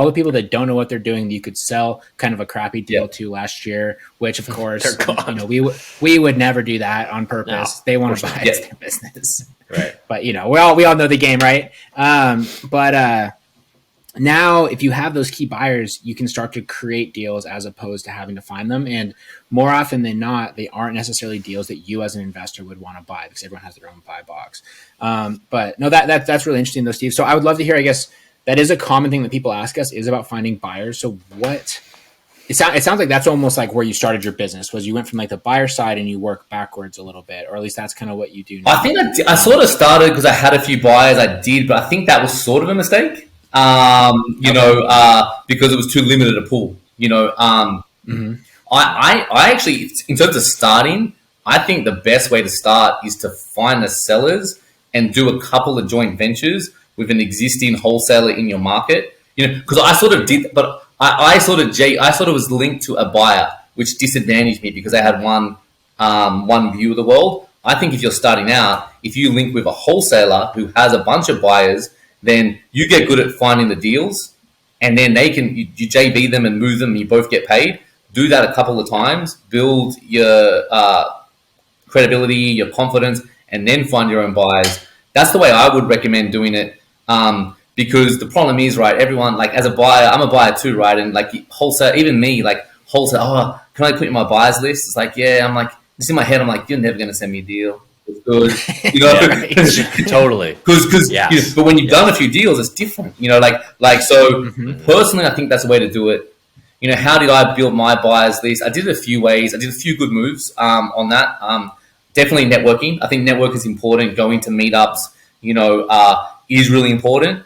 the people that don't know what they're doing, you could sell kind of a crappy deal to last year, which of course, we would never do that on purpose. No, they want to buy it's their business. Right. But we all know the game, right? Now, if you have those key buyers, you can start to create deals as opposed to having to find them. And more often than not, they aren't necessarily deals that you as an investor would want to buy because everyone has their own buy box. But no, that's really interesting though, Steve. So I would love to hear, I guess, that is a common thing that people ask us is about finding buyers. So it sounds like that's almost like where you started your business was you went from like the buyer side and you work backwards a little bit, or at least that's kind of what you do now. I think I sort of started because I had a few buyers I did, but I think that was sort of a mistake. Because it was too limited a pool, I actually, in terms of starting, I think the best way to start is to find the sellers and do a couple of joint ventures with an existing wholesaler in your market, because I sort of did, but I sort of was linked to a buyer, which disadvantaged me because I had one view of the world. I think if you're starting out, if you link with a wholesaler who has a bunch of buyers, then you get good at finding the deals, and then you JV them and move them, and you both get paid. Do that a couple of times, build your credibility, your confidence, and then find your own buyers. That's the way I would recommend doing it, because the problem is, right, everyone, like as a buyer, I'm a buyer too, right, and like wholesale, even me, like wholesale, can I put you in my buyers list? It's like, yeah, I'm like, it's in my head, I'm like, you're never going to send me a deal. Good, totally. Because but when you've done a few deals, it's different. Personally, I think that's the way to do it. How did I build my buyers list? I did it a few ways. I did a few good moves on that. Definitely networking. I think network is important. Going to meetups, is really important.